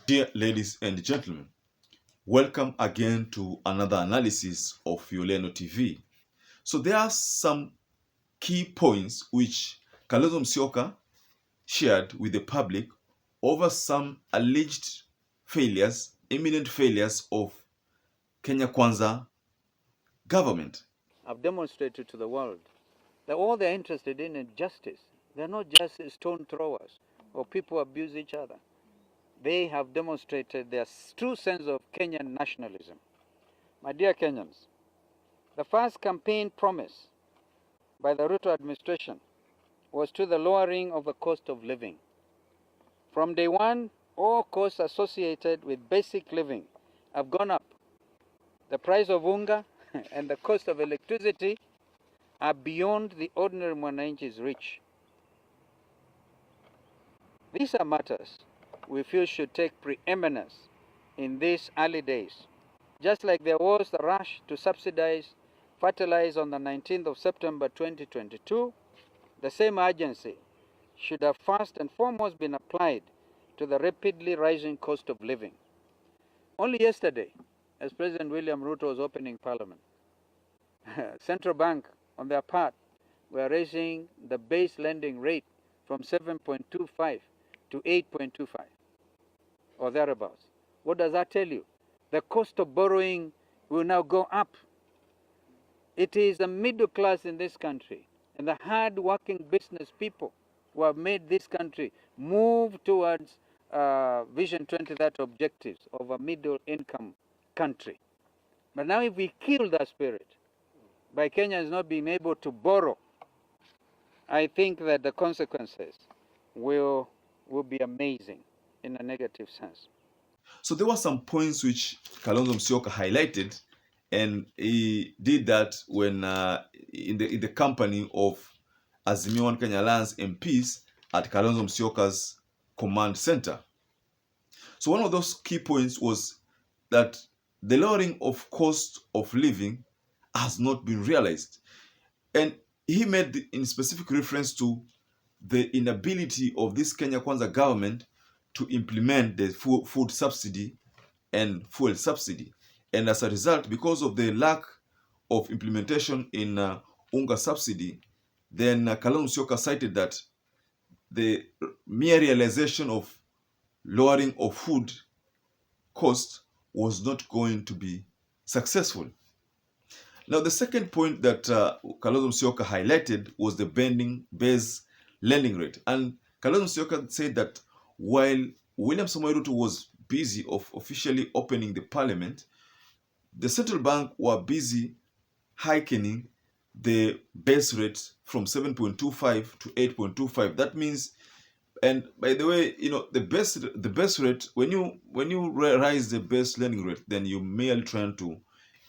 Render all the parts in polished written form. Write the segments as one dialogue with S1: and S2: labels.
S1: Dear ladies and gentlemen, welcome again to another analysis of Yoleno TV. So there are some key points which Kalonzo Musyoka shared with the public over some alleged failures, imminent failures of Kenya Kwanza government.
S2: I've demonstrated to the world that all they're interested in is justice. They're not just stone throwers or people who abuse each other. They have demonstrated their true sense of Kenyan nationalism. My dear Kenyans, the first campaign promise by the Ruto administration was to the lowering of the cost of living. From day one, all costs associated with basic living have gone up. The price of unga and the cost of electricity are beyond the ordinary mwananchi's reach. These are matters we feel should take preeminence in these early days. Just like there was the rush to subsidize fertilizer on the 19th of September 2022, the same urgency should have first and foremost been applied to the rapidly rising cost of living. Only yesterday, as President William Ruto was opening Parliament, Central Bank, on their part, were raising the base lending rate from 7.25 to 8.25 or thereabouts. What does that tell you? The cost of borrowing will now go up. It is the middle class in this country and the hard-working business people who have made this country move towards Vision 2030 objectives of a middle-income country. But now if we kill that spirit by Kenyans not being able to borrow, I think that the consequences will be amazing in a negative sense.
S1: So there were some points which Kalonzo Musyoka highlighted, and he did that when in the company of Azimio One Kenya Alliance MPs at Kalonzo Musyoka's command center. So one of those key points was that the lowering of cost of living has not been realized. And he made in specific reference to the inability of this Kenya Kwanza government to implement the food subsidy and fuel subsidy. And as a result, because of the lack of implementation in unga subsidy, then Kalonzo Musyoka cited that the mere realization of lowering of food cost was not going to be successful. Now, the second point that Kalonzo Musyoka highlighted was the bending base lending rate. And Kalonzo Musyoka said that while William Samoei Ruto was busy of officially opening the parliament, the central bank were busy hiking the base rate from 7.25 to 8.25. That means, and by the way, the base rate, when you rise the base lending rate, then you're merely trying to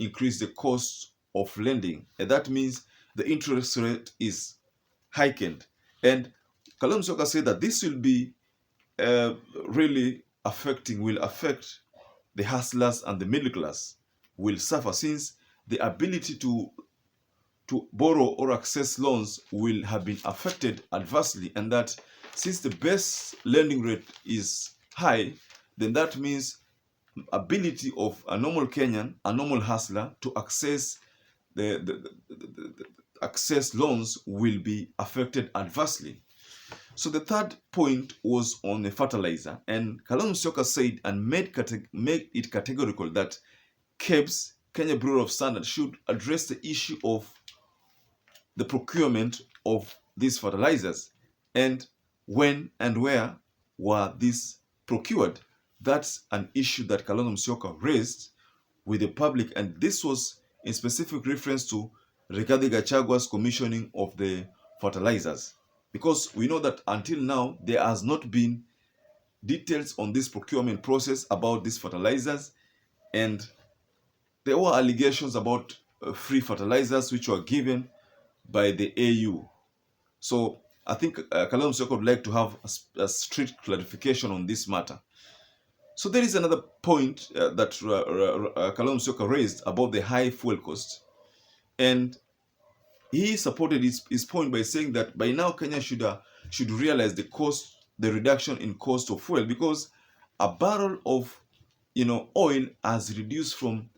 S1: increase the cost of lending, and that means the interest rate is heightened. And Kalonzo Musyoka said that this will be really will affect the hustlers, and the middle class will suffer, since the ability to borrow or access loans will have been affected adversely, and that since the base lending rate is high, then that means ability of a normal Kenyan, a normal hustler, to access the access loans will be affected adversely. So the third point was on the fertilizer, and Kalonzo Musyoka said and made it categorical that KEBS, Kenya Bureau of Standards, should address the issue of the procurement of these fertilizers, and when and where were these procured. That's an issue that Kalonzo Musyoka raised with the public, and this was in specific reference to Rigathi Gachagua's commissioning of the fertilizers, because we know that until now there has not been details on this procurement process about these fertilizers, and there were allegations about free fertilizers which were given by the AU. So I think Kalonzo Musyoka would like to have a strict clarification on this matter. So there is another point that Kalonzo Musyoka raised about the high fuel cost, and he supported his point by saying that by now Kenya should realize the reduction in cost of fuel, because a barrel of oil has reduced from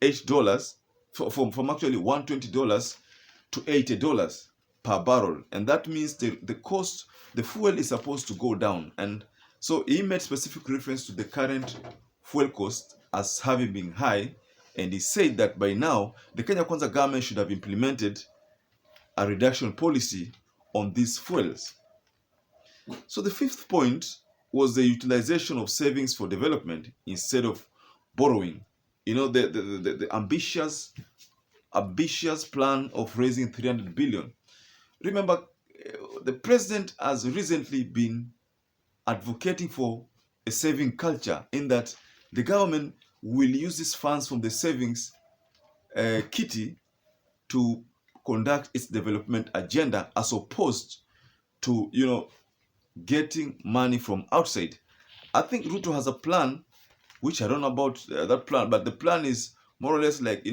S1: $8 from actually $120 to $80 per barrel, and that means the cost, the fuel is supposed to go down. And so he made specific reference to the current fuel cost as having been high, and he said that by now the Kenya Kwanza government should have implemented a reduction policy on these fuels. So the fifth point was the utilization of savings for development instead of borrowing. The ambitious plan of raising 300 billion. Remember, the president has recently been advocating for a saving culture, in that the government will use these funds from the savings kitty to conduct its development agenda, as opposed to getting money from outside. I think Ruto has a plan, which I don't know about that plan, but the plan is more or less like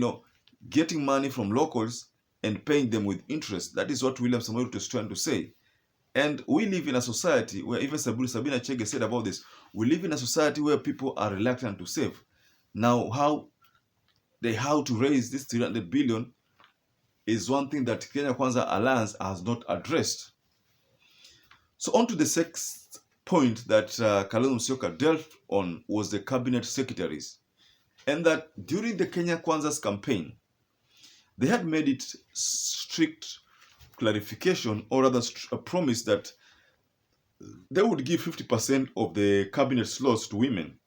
S1: getting money from locals and paying them with interest. That is what William Samoei Ruto is trying to say. And we live in a society where, even Sabina Chege said about this, we live in a society where people are reluctant to save. Now, how to raise this 300 billion is one thing that Kenya Kwanza Alliance has not addressed. So on to the sixth point that Kalonzo Musyoka dealt on was the cabinet secretaries, and that during the Kenya Kwanza's campaign, they had made it strict clarification, or rather a promise, that they would give 50% of the cabinet slots to women.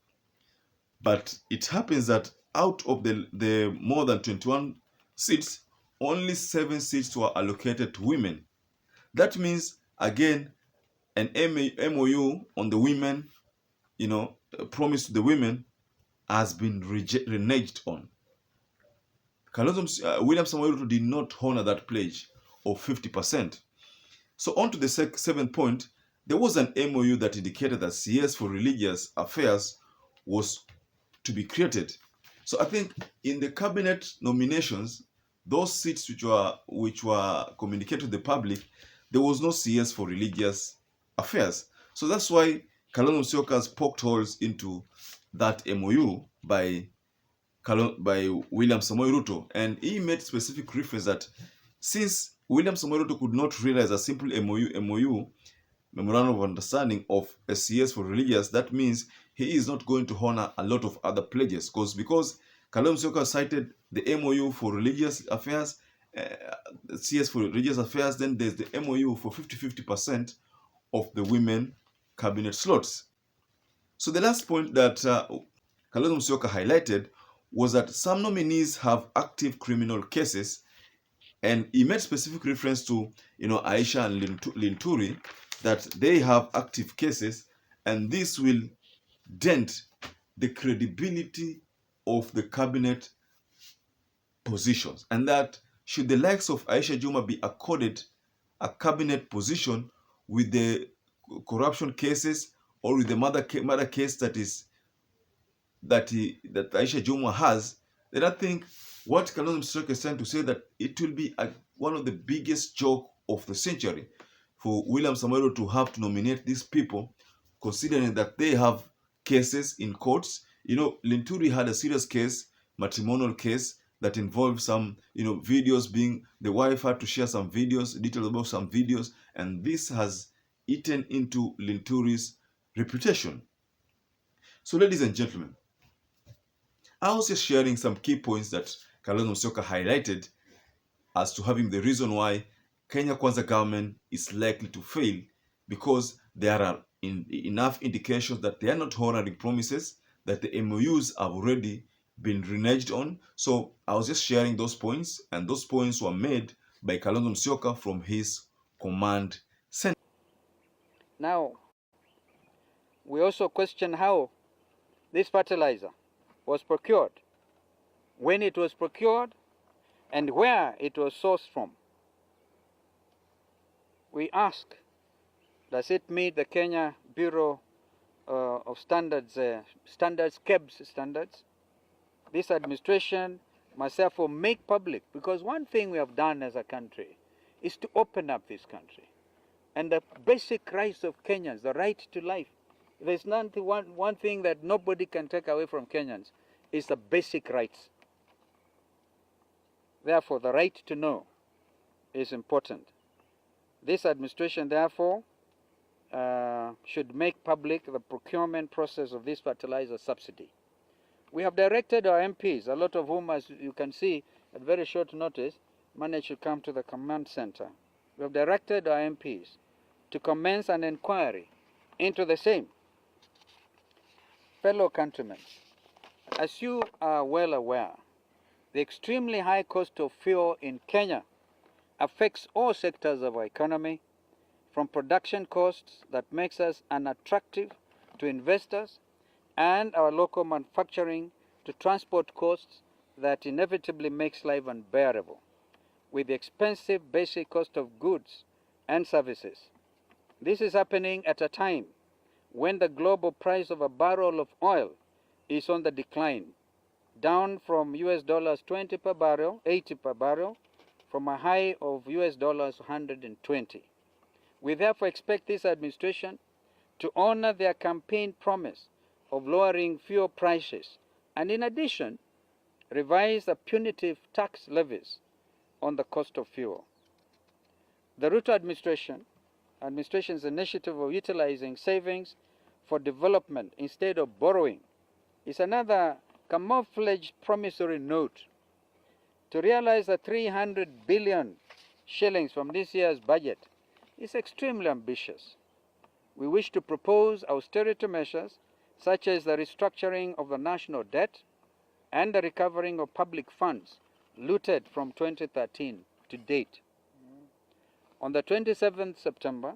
S1: But it happens that out of the more than 21 seats, only 7 seats were allocated to women. That means, again, an MOU on the women, promise to the women, has been reneged on. William Samoei Ruto did not honor that pledge of 50%. So on to the seventh point, there was an MOU that indicated that CS for religious affairs was to be created. So I think in the cabinet nominations, those seats which were communicated to the public, there was no CS for religious affairs. So that's why Kalonzo Musyoka has poked holes into that MOU by William Samoei Ruto, and he made specific reference that since William Samoei Ruto could not realize a simple MOU, Memorandum of Understanding, of a CS for religious, that means he is not going to honor a lot of other pledges, because Kalonzo Musyoka cited the MOU for religious affairs, CS for religious affairs, then there's the MOU for 50% of the women cabinet slots. So the last point that Kalonzo Musyoka highlighted was that some nominees have active criminal cases, and he made specific reference to Aisha and Linturi, that they have active cases, and this will dent the credibility of the cabinet positions, and that should the likes of Aisha Juma be accorded a cabinet position with the corruption cases, or with the murder case that Aisha Juma has, then I think what Kalonzo Musyoka is trying to say, that it will be one of the biggest joke of the century for William Samoei Ruto to have to nominate these people, considering that they have cases in courts. Linturi had a serious case, matrimonial case, that involved some videos being, the wife had to share some videos, details about some videos, and this has eaten into Linturi's reputation. So, ladies and gentlemen, I was just sharing some key points that Kalonzo Musyoka highlighted as to having the reason why Kenya Kwanza government is likely to fail, because there are enough indications that they are not honoring promises, that the MOUs have already been reneged on. So I was just sharing those points, and those points were made by Kalonzo Musyoka from his command center.
S2: Now, we also question how this fertilizer was procured, when it was procured, and where it was sourced from. We ask, does it meet the Kenya Bureau of Standards, KEBS standards? This administration must therefore make public, because one thing we have done as a country is to open up this country. And the basic rights of Kenyans, the right to life, There's nothing, one thing that nobody can take away from Kenyans is the basic rights. Therefore, the right to know is important. This administration, therefore, should make public the procurement process of this fertilizer subsidy. We have directed our MPs, a lot of whom, as you can see, at very short notice, managed to come to the command center. We have directed our MPs to commence an inquiry into the same. Fellow countrymen, as you are well aware, the extremely high cost of fuel in Kenya affects all sectors of our economy, from production costs that makes us unattractive to investors and our local manufacturing to transport costs that inevitably makes life unbearable, with the expensive basic cost of goods and services. This is happening at a time when the global price of a barrel of oil is on the decline, down from US dollars 20 per barrel, 80 per barrel, from a high of US dollars 120. We therefore expect this administration to honor their campaign promise of lowering fuel prices and, in addition, revise the punitive tax levies on the cost of fuel. The Ruto administration's initiative of utilizing savings for development instead of borrowing is another camouflaged promissory note. To realize the 300 billion shillings from this year's budget is extremely ambitious. We wish to propose austerity measures such as the restructuring of the national debt and the recovering of public funds looted from 2013 to date. On the 27th September,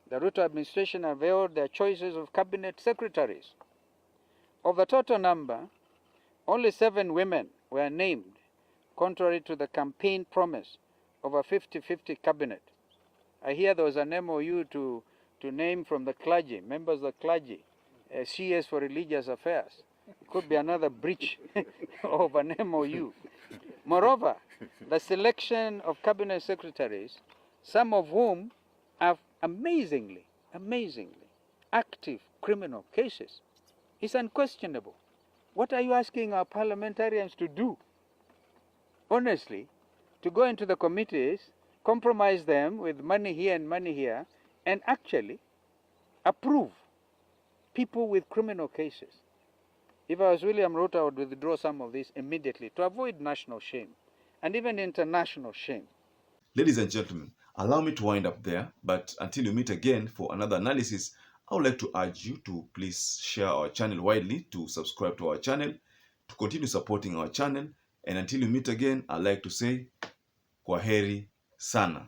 S2: the Ruto administration unveiled their choices of cabinet secretaries. Of the total number, only 7 women were named, contrary to the campaign promise of a 50-50 cabinet. I hear there was an MOU to name from the clergy, members of the clergy, CS for religious affairs. It could be another breach of an MOU. Moreover, the selection of cabinet secretaries, some of whom have amazingly active criminal cases, is unquestionable. What are you asking our parliamentarians to do? Honestly, to go into the committees, compromise them with money here and money here, and actually approve people with criminal cases. If I was William Ruto, I would withdraw some of this immediately to avoid national shame and even international shame.
S1: Ladies and gentlemen, allow me to wind up there, but until we meet again for another analysis, I would like to urge you to please share our channel widely, to subscribe to our channel, to continue supporting our channel, and until we meet again, I'd like to say, kwaheri sana.